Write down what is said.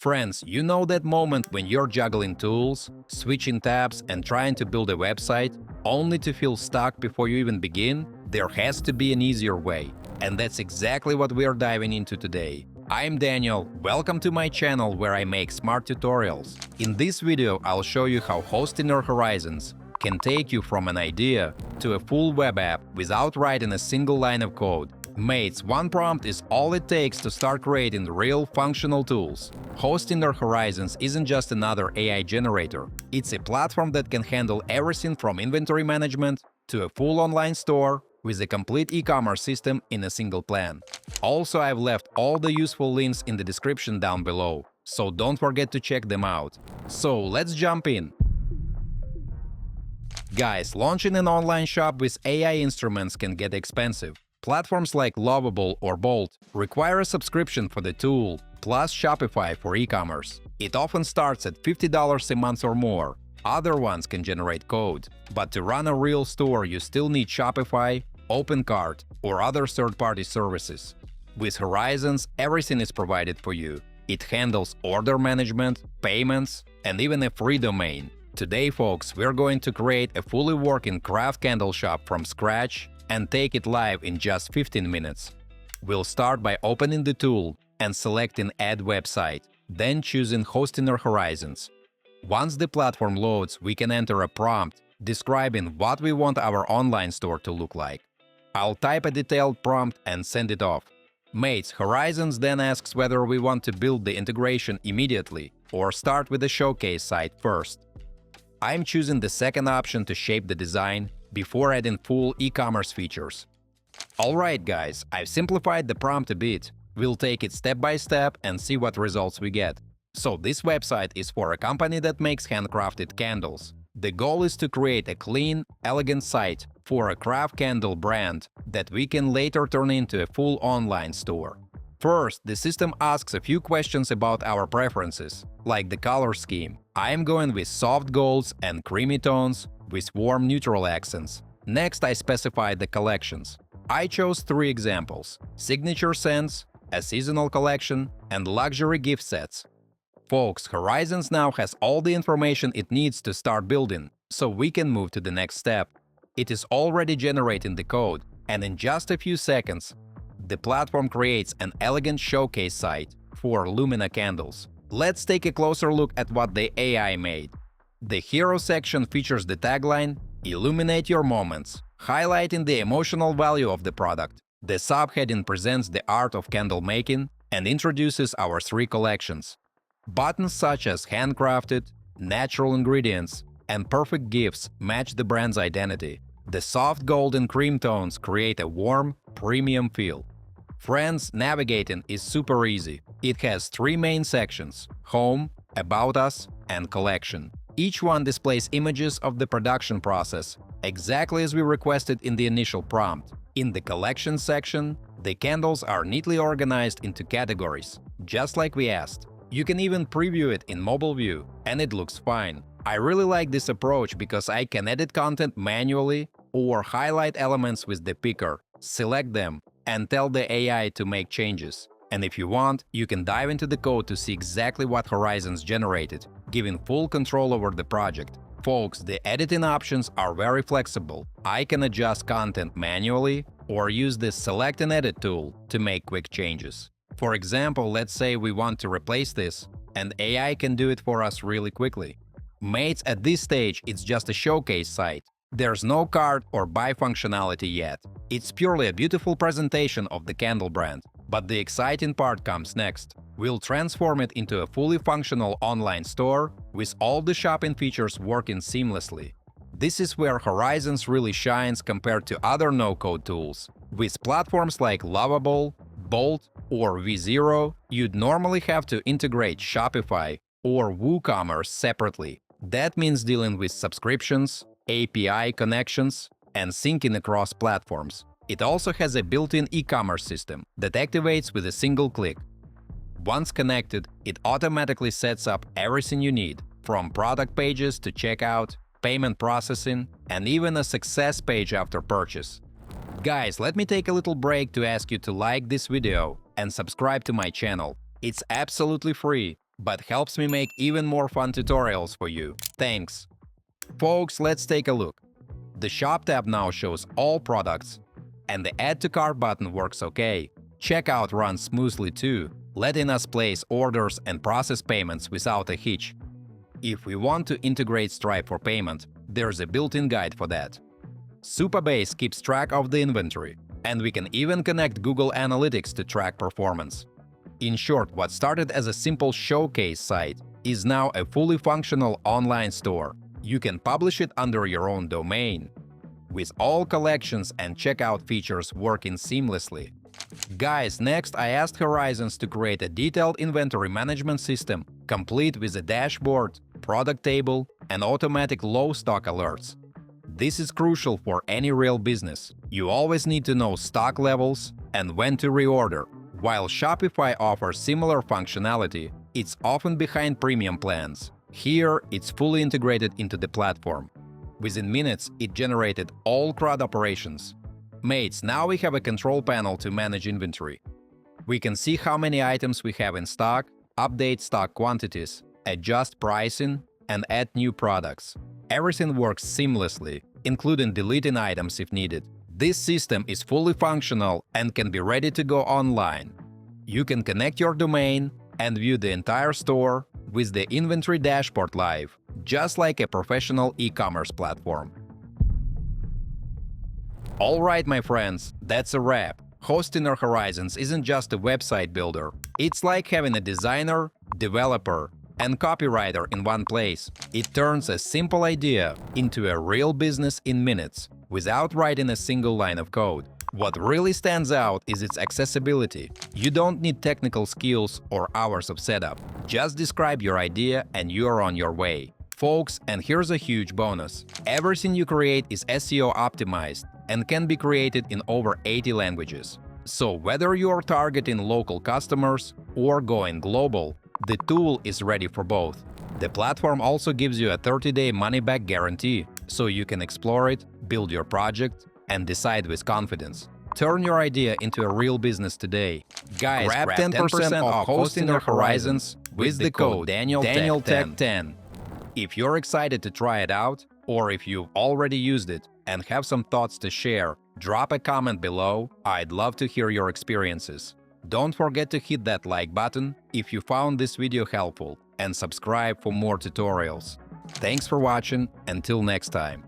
Friends, you know that moment when you're juggling tools, switching tabs and trying to build a website, only to feel stuck before you even begin? There has to be an easier way. And that's exactly what we are diving into today. I'm Daniel, welcome to my channel where I make smart tutorials. In this video, I'll show you how hosting your horizons can take you from an idea to a full web app without writing a single line of code. Mates, one prompt is all it takes to start creating real functional tools. Hosting your horizons isn't just another AI generator. It's a platform that can handle everything from inventory management to a full online store with a complete e-commerce system in a single plan. Also, I've left all the useful links in the description down below, so don't forget to check them out. So let's jump in. Guys, launching an online shop with AI instruments can get expensive. Platforms like Lovable or Bolt require a subscription for the tool, plus Shopify for e-commerce. It often starts at $50 a month or more. Other ones can generate code. But to run a real store, you still need Shopify, OpenCart, or other third-party services. With Horizons, everything is provided for you. It handles order management, payments, and even a free domain. Today, folks, we're going to create a fully working craft candle shop from scratch and take it live in just 15 minutes. We'll start by opening the tool and selecting Add Website, then choosing Hosting or Horizons. Once the platform loads, we can enter a prompt describing what we want our online store to look like. I'll type a detailed prompt and send it off. Mates, Horizons then asks whether we want to build the integration immediately or start with the showcase site first. I'm choosing the second option to shape the design before adding full e-commerce features. Alright guys, I've simplified the prompt a bit. We'll take it step by step and see what results we get. So this website is for a company that makes handcrafted candles. The goal is to create a clean, elegant site for a craft candle brand that we can later turn into a full online store. First, the system asks a few questions about our preferences, like the color scheme. I'm going with soft golds and creamy tones with warm neutral accents. Next, I specified the collections. I chose 3 examples: signature scents, a seasonal collection, and luxury gift sets. Folks, Horizons now has all the information it needs to start building, so we can move to the next step. It is already generating the code, and in just a few seconds, the platform creates an elegant showcase site for Lumina candles. Let's take a closer look at what the AI made. The Hero section features the tagline, "Illuminate your moments," highlighting the emotional value of the product. The subheading presents the art of candle making and introduces our 3 collections. Buttons such as handcrafted, natural ingredients, and perfect gifts match the brand's identity. The soft gold and cream tones create a warm, premium feel. Friends, navigating is super easy. It has 3 main sections: Home, About Us, and Collection. Each one displays images of the production process, exactly as we requested in the initial prompt. In the Collection section, the candles are neatly organized into categories, just like we asked. You can even preview it in mobile view, and it looks fine. I really like this approach because I can edit content manually or highlight elements with the picker, select them, and tell the AI to make changes. And if you want, you can dive into the code to see exactly what Horizons generated, giving full control over the project. Folks, the editing options are very flexible. I can adjust content manually or use the Select and Edit tool to make quick changes. For example, let's say we want to replace this, and AI can do it for us really quickly. Mates, at this stage, it's just a showcase site. There's no cart or buy functionality yet. It's purely a beautiful presentation of the candle brand. But the exciting part comes next. We'll transform it into a fully functional online store with all the shopping features working seamlessly. This is where Horizons really shines compared to other no-code tools. With platforms like Lovable, Bolt, or V0, you'd normally have to integrate Shopify or WooCommerce separately. That means dealing with subscriptions, API connections, and syncing across platforms. It also has a built-in e-commerce system that activates with a single click. Once connected, it automatically sets up everything you need, from product pages to checkout, payment processing, and even a success page after purchase. Guys, let me take a little break to ask you to like this video and subscribe to my channel. It's absolutely free, but helps me make even more fun tutorials for you. Thanks! Folks, let's take a look. The Shop tab now shows all products, and the Add to Cart button works okay. Checkout runs smoothly too, letting us place orders and process payments without a hitch. If we want to integrate Stripe for payment, there's a built-in guide for that. Supabase keeps track of the inventory, and we can even connect Google Analytics to track performance. In short, what started as a simple showcase site is now a fully functional online store. You can publish it under your own domain, with all collections and checkout features working seamlessly. Guys, next I asked Horizons to create a detailed inventory management system, complete with a dashboard, product table, and automatic low stock alerts. This is crucial for any real business. You always need to know stock levels and when to reorder. While Shopify offers similar functionality, it's often behind premium plans. Here, it's fully integrated into the platform. Within minutes, it generated all CRUD operations. Mates, now we have a control panel to manage inventory. We can see how many items we have in stock, update stock quantities, adjust pricing, and add new products. Everything works seamlessly, including deleting items if needed. This system is fully functional and can be ready to go online. You can connect your domain and view the entire store with the inventory dashboard live, just like a professional e-commerce platform. Alright, my friends, that's a wrap. Hosting on Horizons isn't just a website builder. It's like having a designer, developer, and copywriter in one place. It turns a simple idea into a real business in minutes, without writing a single line of code. What really stands out is its accessibility. You don't need technical skills or hours of setup. Just describe your idea and you're on your way. Folks, and here's a huge bonus. Everything you create is SEO optimized and can be created in over 80 languages. So whether you're targeting local customers or going global, the tool is ready for both. The platform also gives you a 30-day money-back guarantee, so you can explore it, build your project, and decide with confidence. Turn your idea into a real business today. Guys, grab 10% off hosting on Horizons with the code DanielTech10. If you're excited to try it out, or if you've already used it and have some thoughts to share, drop a comment below. I'd love to hear your experiences. Don't forget to hit that like button if you found this video helpful, and subscribe for more tutorials. Thanks for watching. Until next time.